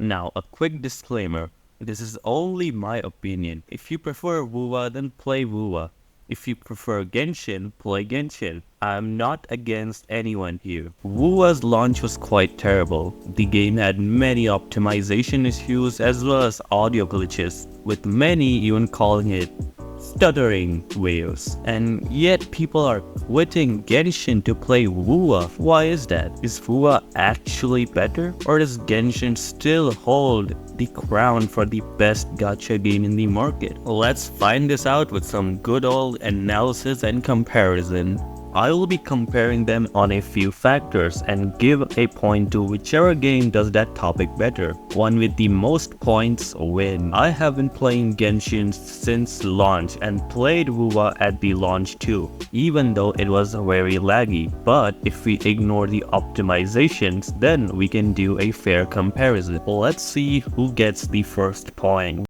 Now, a quick disclaimer. This is only my opinion. If you prefer WuWa, then play WuWa. If you prefer Genshin, play Genshin. I'm not against anyone here. WuWa's launch was quite terrible. The game had many optimization issues as well as audio glitches, with many even calling it stuttering waves. And yet people are quitting Genshin to play WuWa. Why is that? Is WuWa actually better? Or does Genshin still hold the crown for the best gacha game in the market? Let's find this out with some good old analysis and comparison. I will be comparing them on a few factors and give a point to whichever game does that topic better. One with the most points win. I have been playing Genshin since launch and played WuWa at the launch too, even though it was very laggy. But if we ignore the optimizations, then we can do a fair comparison. Let's see who gets the first point.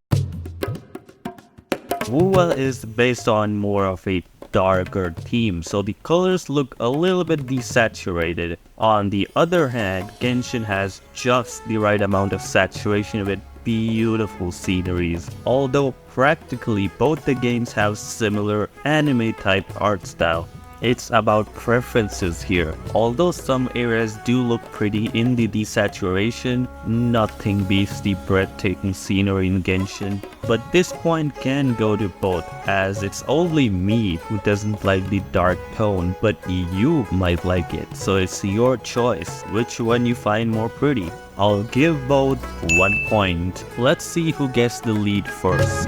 WuWa is based on more of a darker theme, so the colors look a little bit desaturated. On the other hand, Genshin has just the right amount of saturation with beautiful sceneries. Although practically both the games have similar anime type art style. It's about preferences here. Although some areas do look pretty in the desaturation, nothing beats the breathtaking scenery in Genshin. But this point can go to both, as it's only me who doesn't like the dark tone, but you might like it. So it's your choice, which one you find more pretty. I'll give both 1 point. Let's see who gets the lead first.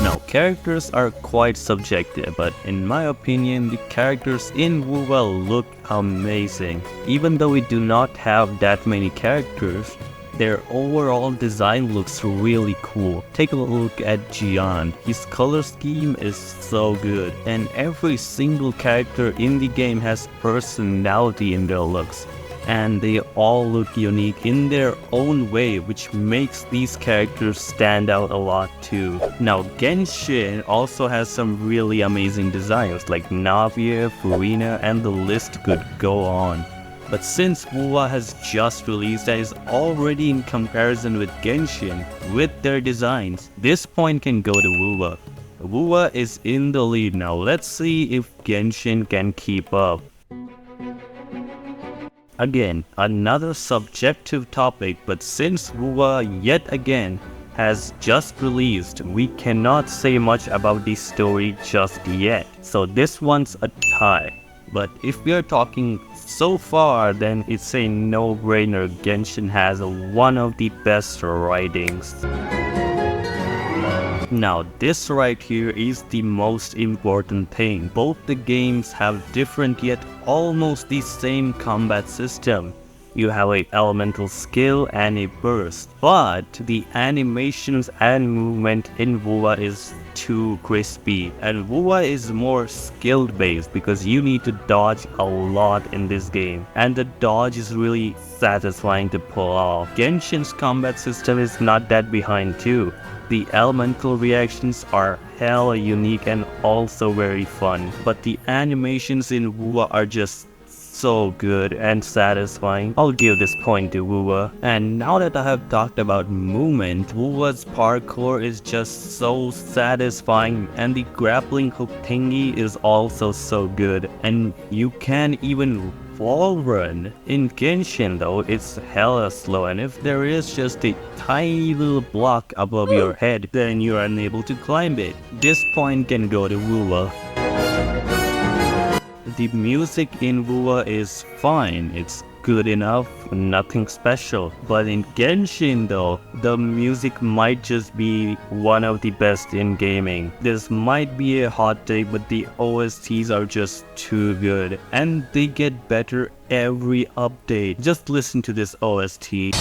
Now, characters are quite subjective, but in my opinion, the characters in WuWa look amazing. Even though we do not have that many characters, their overall design looks really cool. Take a look at Jian. His color scheme is so good, and every single character in the game has personality in their looks. And they all look unique in their own way, which makes these characters stand out a lot too. Now, Genshin also has some really amazing designs like Navia, Furina, and the list could go on. But since WuWa has just released and is already in comparison with Genshin with their designs, this point can go to WuWa. WuWa is in the lead now. Let's see if Genshin can keep up. Again, another subjective topic, but since WuWa yet again has just released, we cannot say much about the story just yet. So this one's a tie. But if we are talking so far, then it's a no-brainer. Genshin has one of the best writings. Now, this right here is the most important thing. Both the games have different yet almost the same combat system. You have a elemental skill and a burst, but the animations and movement in WuWa is too crispy, and WuWa is more skill based because you need to dodge a lot in this game, and the dodge is really satisfying to pull off. Genshin's combat system is not that behind too. The elemental reactions are hella unique and also very fun, but the animations in WuWa are just so good and satisfying. I'll give this point to WuWa. And now that I have talked about movement, WuWa's parkour is just so satisfying, and the grappling hook thingy is also so good, and you can even wall run. In Genshin though, it's hella slow, and if there is just a tiny little block above your head, then you're unable to climb it. This point can go to WuWa. The music in WuWa is fine, it's good enough, nothing special. But in Genshin though, the music might just be one of the best in gaming. This might be a hot take, but the OSTs are just too good, and they get better every update. Just listen to this OST.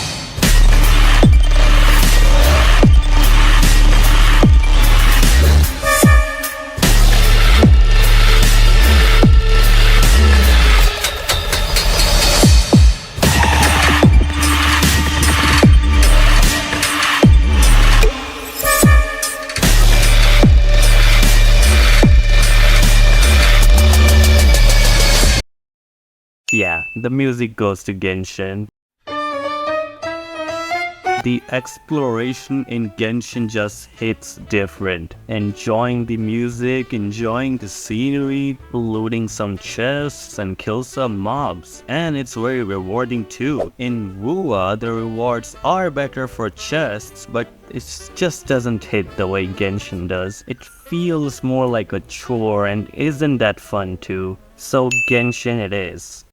Yeah, the music goes to Genshin. The exploration in Genshin just hits different. Enjoying the music, enjoying the scenery, looting some chests and kill some mobs. And it's very rewarding too. In WuWa, the rewards are better for chests, but it just doesn't hit the way Genshin does. It feels more like a chore and isn't that fun too. So Genshin it is.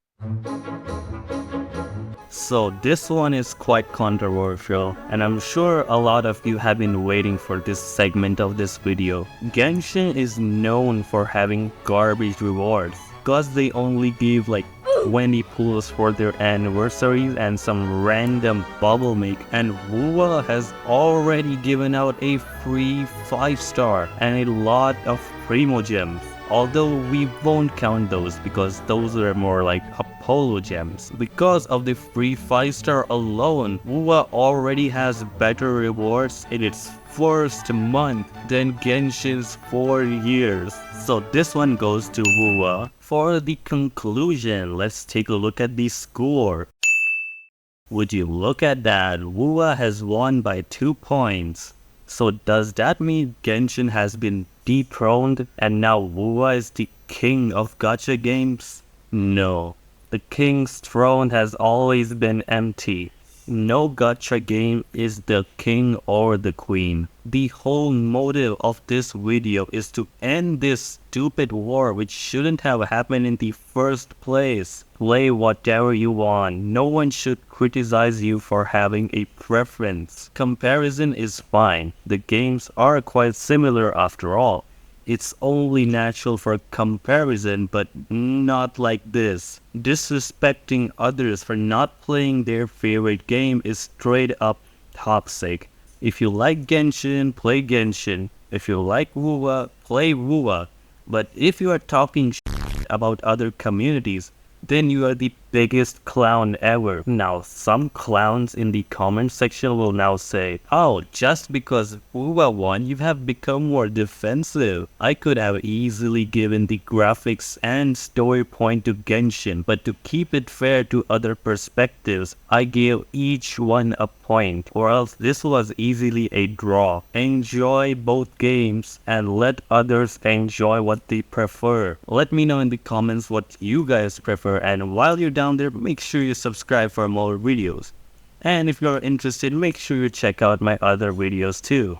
So this one is quite controversial, and I'm sure a lot of you have been waiting for this segment of this video. Genshin is known for having garbage rewards, cause they only give like 20 pulls for their anniversaries and some random bubble make, and WuWa has already given out a free 5-star and a lot of primo gems. Although we won't count those because those are more like Apollo gems. Because of the free 5-star alone, WuWa already has better rewards in its first month than Genshin's 4 years. So this one goes to WuWa. For the conclusion, let's take a look at the score. Would you look at that? WuWa has won by 2 points. So does that mean Genshin has been dethroned and now WuWa is the king of gacha games? No. The king's throne has always been empty. No gacha game is the king or the queen. The whole motive of this video is to end this stupid war which shouldn't have happened in the first place. Play whatever you want. No one should criticize you for having a preference. Comparison is fine. The games are quite similar after all. It's only natural for comparison, but not like this. Disrespecting others for not playing their favorite game is straight up toxic. If you like Genshin, play Genshin. If you like WuWa, play WuWa. But if you are talking about other communities, then you are the biggest clown ever. Now, some clowns in the comment section will now say, oh, just because WuWa won, you have become more defensive. I could have easily given the graphics and story point to Genshin, but to keep it fair to other perspectives, I gave each one a point, or else this was easily a draw. Enjoy both games and let others enjoy what they prefer. Let me know in the comments what you guys prefer, and while you're down there, make sure you subscribe for more videos. And if you're interested, make sure you check out my other videos too.